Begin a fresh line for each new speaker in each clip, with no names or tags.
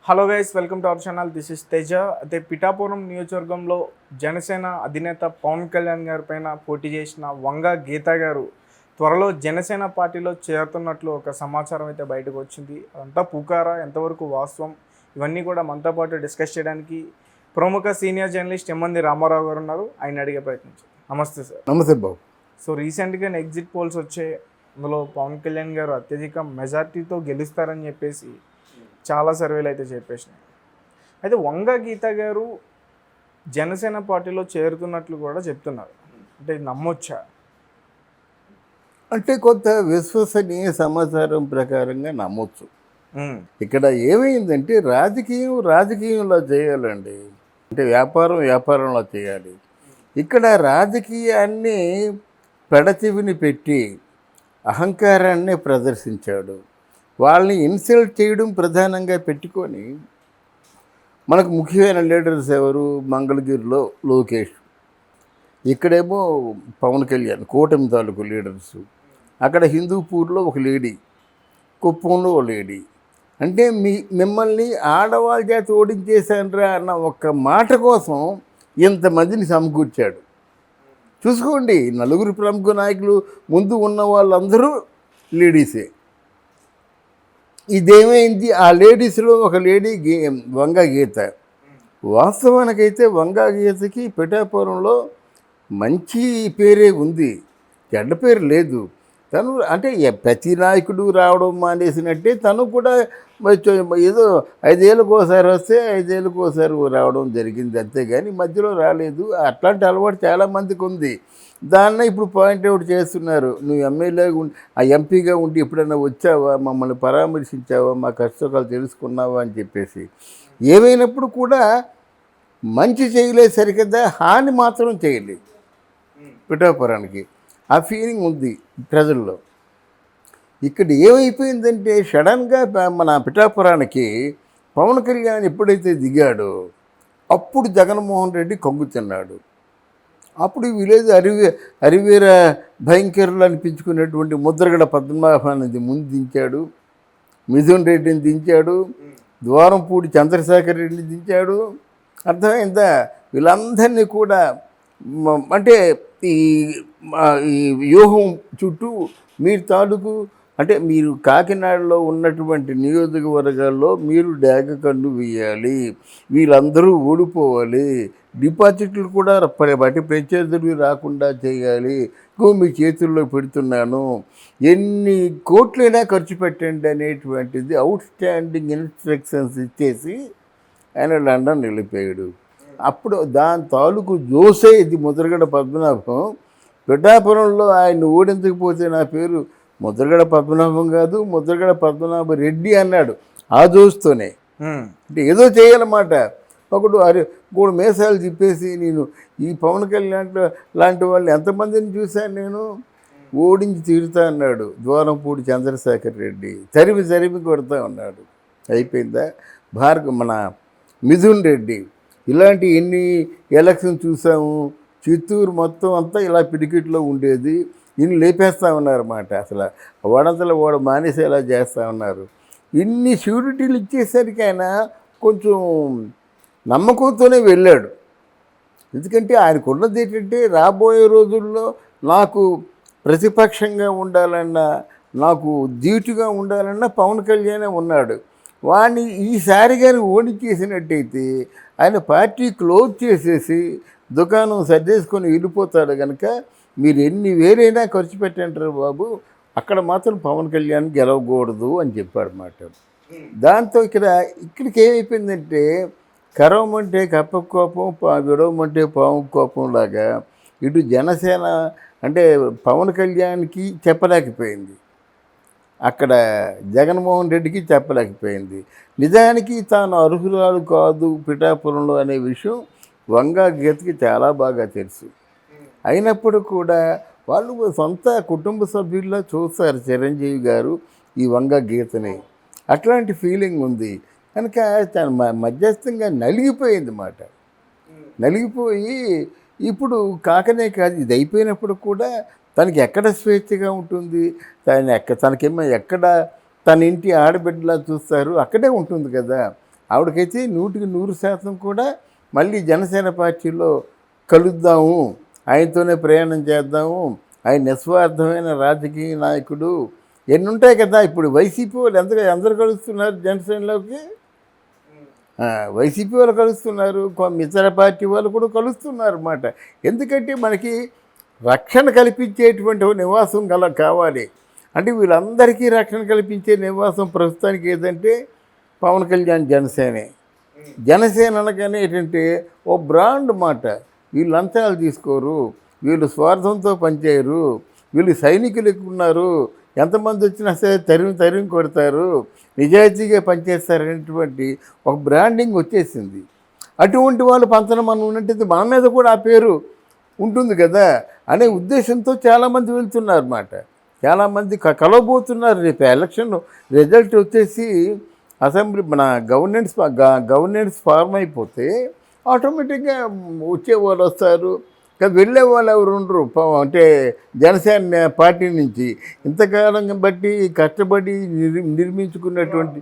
Hello guys, welcome to our channel. This is Teja. అయితే పిఠాపురం నియోజకవర్గంలో జనసేన అధినేత పవన్ కళ్యాణ్ గారి పైన పోటీ చేసిన వంగ గీత గారు త్వరలో జనసేన పార్టీలో చేరుతున్నట్లు ఒక సమాచారం అయితే బయటకు వచ్చింది. అదంతా పుకారా, ఎంతవరకు వాస్తవం, ఇవన్నీ కూడా మనతో పాటు డిస్కస్ చేయడానికి ప్రముఖ సీనియర్ జర్నలిస్ట్ ఎమ్మంది రామారావు గారు ఉన్నారు. ఆయన అడిగే ప్రయత్నించారు. నమస్తే సార్.
నమస్తే బాబు.
సో రీసెంట్గా ఎగ్జిట్ పోల్స్ వచ్చే, అందులో పవన్ కళ్యాణ్ గారు అత్యధిక మెజార్టీతో గెలుస్తారని చెప్పేసి చాలా సర్వేలు అయితే చెప్పేసినాయి. అయితే వంగ గీత గారు జనసేన పార్టీలో చేరుతున్నట్లు కూడా చెప్తున్నారు. అంటే ఇది నమ్మొచ్చా?
అంటే కొంత విశ్వసనీయ సమాచారం ప్రకారంగా నమ్మొచ్చు. ఇక్కడ ఏమైందంటే రాజకీయంలో చేయాలండి. అంటే వ్యాపారంలో చేయాలి. ఇక్కడ రాజకీయాన్ని పెడచెవిని పెట్టి అహంకారాన్ని ప్రదర్శించాడు. వాళ్ళని ఇన్సల్ట్ చేయడం ప్రధానంగా పెట్టుకొని, మనకు ముఖ్యమైన లీడర్స్ ఎవరు? మంగళగిరిలో లోకేష్, ఇక్కడేమో పవన్ కళ్యాణ్, కూటమి తాలూకు లీడర్సు. అక్కడ హిందూపూర్లో ఒక లేడీ, కుప్పంలో ఒక లేడీ. అంటే మిమ్మల్ని ఆడవాళ్ళ చేత ఓడించేశాన్రా అన్న ఒక్క మాట కోసం ఇంతమందిని సమకూర్చాడు. చూసుకోండి, నలుగురు ప్రముఖ నాయకులు ముందు ఉన్న వాళ్ళందరూ లేడీసే. ఇదేమైంది? ఆ లేడీస్లో ఒక లేడీ వంగ గీత. వాస్తవానికైతే వంగ గీతకి పిఠాపురంలో మంచి పేరే ఉంది, చెడ్డ పేరు లేదు. తను అంటే ప్రతి నాయకుడు రావడం మానేసినట్టే తను కూడా ఏదో 5 ఏళ్ళకు ఒకసారి వస్తే 5 ఏళ్ళకు ఒకసారి రావడం జరిగింది, అంతేగాని మధ్యలో రాలేదు. అట్లాంటి అలవాటు చాలామందికి ఉంది. దాన్ని ఇప్పుడు పాయింట్అవుట్ చేస్తున్నారు. నువ్వు ఎంపీగా ఉండి ఎప్పుడైనా వచ్చావా, మమ్మల్ని పరామర్శించావా, మా కష్టకాలు తెలుసుకున్నావా అని చెప్పేసి. ఏమైనప్పుడు కూడా మంచి చేయలేదు సరికదా, హాని మాత్రం చేయలేదు పిఠాపురానికి. ఆ ఫీలింగ్ ఉంది ప్రజల్లో. ఇక్కడ ఏమైపోయిందంటే సడన్గా మన పిఠాపురానికి పవన్ కళ్యాణ్ ఎప్పుడైతే దిగాడో అప్పుడు జగన్మోహన్ రెడ్డి కంగు తిన్నాడు. అప్పుడు విలేజ్ అరివీర భయంకరులు అనిపించుకునేటువంటి ముద్రగడ పద్మనాభాన్ని ముందు దించాడు, మిథున్ రెడ్డిని దించాడు, ద్వారంపూడి చంద్రశేఖర్ రెడ్డిని దించాడు. అర్థమైందా? వీళ్ళందరినీ కూడా అంటే ఈ వ్యూహం చుట్టూ మీరు తాలూకు, అంటే మీరు కాకినాడలో ఉన్నటువంటి నియోజకవర్గాల్లో మీరు డాగ కన్ను వేయాలి, వీళ్ళందరూ ఓడిపోవాలి, డిపాజిట్లు కూడా బట్టి ప్రత్యర్థులు రాకుండా చేయాలి, మీ చేతుల్లో పెడుతున్నాను, ఎన్ని కోట్లైనా ఖర్చు పెట్టండి అనేటువంటిది అవుట్ స్టాండింగ్ ఇన్స్ట్రక్షన్స్ ఇచ్చేసి ఆయన లండన్ వెళ్ళిపోయాడు. అప్పుడు దాని తాలూకు జోసే ఇది ముద్రగడ పద్మనాభం. పిఠాపురంలో ఆయన ఓడించకపోతే నా పేరు ముద్రగడ పద్మనాభం కాదు, ముద్రగడ పద్మనాభ రెడ్డి అన్నాడు ఆ జోస్తోనే. అంటే ఏదో చేయాలన్నమాట. ఒకడు మేసాలు తిప్పేసి, నేను ఈ పవన్ కళ్యాణ్ లాంటి వాళ్ళు ఎంతమందిని చూశాను, నేను ఓడించి తీరుతా అన్నాడు. ద్వారంపూడి చంద్రశేఖర్ రెడ్డి తరిమి కొడతా ఉన్నాడు. అయిపోయిందా? మన మిథున్ రెడ్డి, ఇలాంటి ఎన్ని ఎలక్షన్ చూసాము. చిత్తూరు మొత్తం అంతా ఇలా పిడికిట్లో ఉండేది, ఇన్ని లేపేస్తూ ఉన్నారన్నమాట. అసలు వాడు మానేసేలా చేస్తూ ఉన్నారు. ఇన్ని షూరిటీలు ఇచ్చేసరికి ఆయన కొంచెం నమ్మకంతోనే వెళ్ళాడు. ఎందుకంటే ఆయనకు ఉన్నది ఏంటంటే, రాబోయే రోజుల్లో నాకు ప్రతిపక్షంగా ఉండాలన్నా, నాకు ధీటుగా ఉండాలన్నా పవన్ కళ్యాణే ఉన్నాడు. వాడిని ఈసారి కానీ ఓడించేసినట్టయితే ఆయన పార్టీ క్లోజ్ చేసేసి దుకాణం సర్దేసుకొని వెళ్ళిపోతాడు. కనుక మీరు ఎన్ని వేరైనా ఖర్చు పెట్టంటారు బాబు, అక్కడ మాత్రం పవన్ కళ్యాణ్ గెలవకూడదు అని చెప్పాడు మాట. దాంతో ఇక్కడికి ఏమైపోయిందంటే, కరవమంటే కప్ప కోపం, విడవమంటే పాము కోపం లాగా ఇటు జనసేన అంటే పవన్ కళ్యాణ్కి చెప్పలేకపోయింది, అక్కడ జగన్మోహన్ రెడ్డికి చెప్పలేకపోయింది. నిజానికి తాను అర్హురాలు కాదు పిఠాపురంలో అనే విషయం వంగ గీతకి చాలా బాగా తెలుసు. అయినప్పుడు కూడా వాళ్ళు సొంత కుటుంబ సభ్యుల్లో చూస్తారు చిరంజీవి గారు ఈ వంగ గీతని. అట్లాంటి ఫీలింగ్ ఉంది కనుక తను మధ్యస్థంగా నలిగిపోయింది మాట. నలిగిపోయి ఇప్పుడు కాకనే కాదు, ఇది అయిపోయినప్పుడు కూడా తనకి ఎక్కడ స్వేచ్ఛగా ఉంటుంది, తనకేమో ఎక్కడ తన ఇంటి ఆడబిడ్డలా చూస్తారు, అక్కడే ఉంటుంది కదా. ఆవిడకైతే 100% కూడా మళ్ళీ జనసేన పార్టీలో కలుద్దాము, ఆయనతోనే ప్రయాణం చేద్దాము, ఆయన నిస్వార్థమైన రాజకీయ నాయకుడు ఎన్ని ఉంటాయి కదా. ఇప్పుడు వైసీపీ వాళ్ళు అందరూ కలుస్తున్నారు జనసేనలోకి, వైసీపీ వాళ్ళు కలుస్తున్నారు, ఇతర పార్టీ వాళ్ళు కూడా కలుస్తున్నారు అన్నమాట. ఎందుకంటే మనకి రక్షణ కల్పించేటువంటి నివాసం కావాలి. అంటే వీళ్ళందరికీ రక్షణ కల్పించే నివాసం ప్రస్తుతానికి ఏదంటే పవన్ కళ్యాణ్ జనసేనే. జనసేన అనగానే ఏంటంటే ఓ బ్రాండ్ మాట. వీళ్ళు లంచాలు తీసుకోరు, వీళ్ళు స్వార్థంతో పనిచేయరు, వీళ్ళు సైనికులు ఎక్కువ ఉన్నారు, ఎంతమంది వచ్చినా సరే తరిమి కొడతారు, నిజాయితీగా పనిచేస్తారనేటువంటి ఒక బ్రాండింగ్ వచ్చేసింది. అటువంటి వాళ్ళు పంచన మనం ఉన్నట్టు మన మీద కూడా ఆ పేరు ఉంటుంది కదా అనే ఉద్దేశంతో చాలామంది వెళ్తున్నారు అన్నమాట. చాలామంది కలవబోతున్నారు. రేపు ఎలక్షన్ రిజల్ట్ వచ్చేసి అసెంబ్లీ మన గవర్నెన్స్ ఫార్మ్ అయిపోతే ఆటోమేటిక్గా వచ్చే వాళ్ళు వస్తారు, వెళ్ళే వాళ్ళు ఎవరు ఉండరు. అంటే జనసేన పార్టీ నుంచి ఇంతకాలం బట్టి కష్టపడి నిర్మించుకున్నటువంటి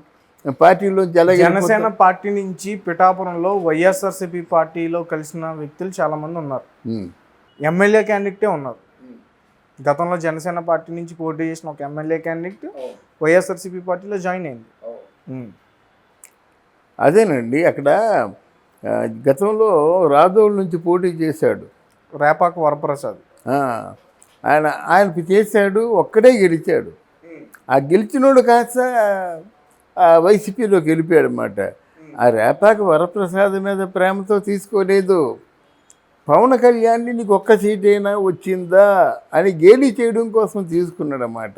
పార్టీలోంచి అలాగే
జనసేన పార్టీ నుంచి పిఠాపురంలో వైఎస్ఆర్సీపీ పార్టీలో కలిసిన వ్యక్తులు చాలామంది ఉన్నారు. ఎమ్మెల్యే క్యాండిడేటే ఉన్నారు. గతంలో జనసేన పార్టీ నుంచి పోటీ చేసిన ఒక ఎమ్మెల్యే క్యాండిడేట్ వైఎస్ఆర్సీపీ పార్టీలో జాయిన్ అయింది.
అదేనండి, అక్కడ గతంలో రాజోళ్ళ నుంచి పోటీ చేశాడు
రేపాక వరప్రసాద్.
ఆయనకి చేశాడు, ఒక్కడే గెలిచాడు. ఆ గెలిచినోడు కాస్త వైసీపీలోకి వెళ్ళిపోయాడు అన్నమాట. ఆ రేపాక వరప్రసాద్ మీద ప్రేమతో తీసుకోలేదు, పవన్ కళ్యాణ్ని నీకు ఒక్క సీట్ అయినా వచ్చిందా అని గేలి చేయడం కోసం తీసుకున్నాడు అన్నమాట.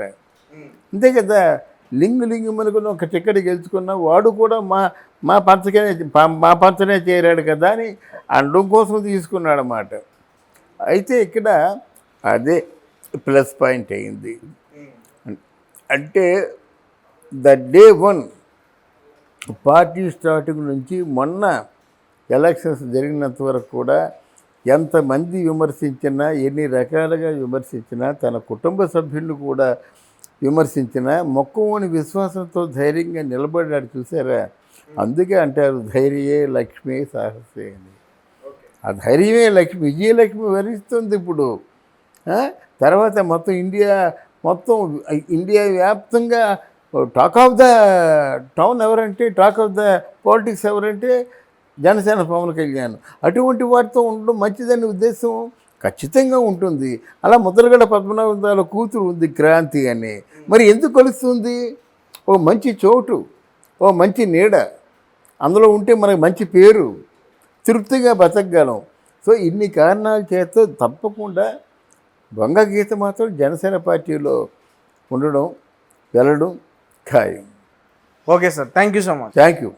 అంతే కదా. లింగు మనకున్న ఒక టికెట్ గెలుచుకున్నా వాడు కూడా మా పంచనే చేరాడు కదా అని అనడం కోసం తీసుకున్నాడు అన్నమాట. అయితే ఇక్కడ అదే ప్లస్ పాయింట్ అయింది. అంటే ద డే 1 పార్టీ స్టార్టింగ్ నుంచి మొన్న ఎలక్షన్స్ జరిగినంత వరకు కూడా ఎంతమంది విమర్శించినా, ఎన్ని రకాలుగా విమర్శించినా, తన కుటుంబ సభ్యులు కూడా విమర్శించినా మొక్కవోని విశ్వాసంతో ధైర్యంగా నిలబడ్డాడు. చూసారా? అందుకే అంటారు ధైర్యే లక్ష్మి సాహసే అని. ఆ ధైర్యమే లక్ష్మి, విజయలక్ష్మి వరిస్తుంది ఇప్పుడు. తర్వాత మొత్తం ఇండియా వ్యాప్తంగా టాక్ ఆఫ్ ద టౌన్ ఎవరంటే, టాక్ ఆఫ్ ద పాలిటిక్స్ ఎవరంటే జనసేన పవన్ కళ్యాణ్. అటువంటి వాటితో ఉండడం మంచిదనే ఉద్దేశం ఖచ్చితంగా ఉంటుంది. అలా ముద్రగడ పద్మనాభాల కూతురు ఉంది క్రాంతి అని. మరి ఎందుకు కలుస్తుంది? ఓ మంచి చోటు, ఓ మంచి నీడ, అందులో ఉంటే మనకు మంచి పేరు, తృప్తిగా బతకగలం. సో ఇన్ని కారణాల చేత తప్పకుండా వంగ గీత మాత్రం జనసేన పార్టీలో ఉండడం, వెళ్ళడం ఖాయం.
Okay sir, thank you so much.
Thank you.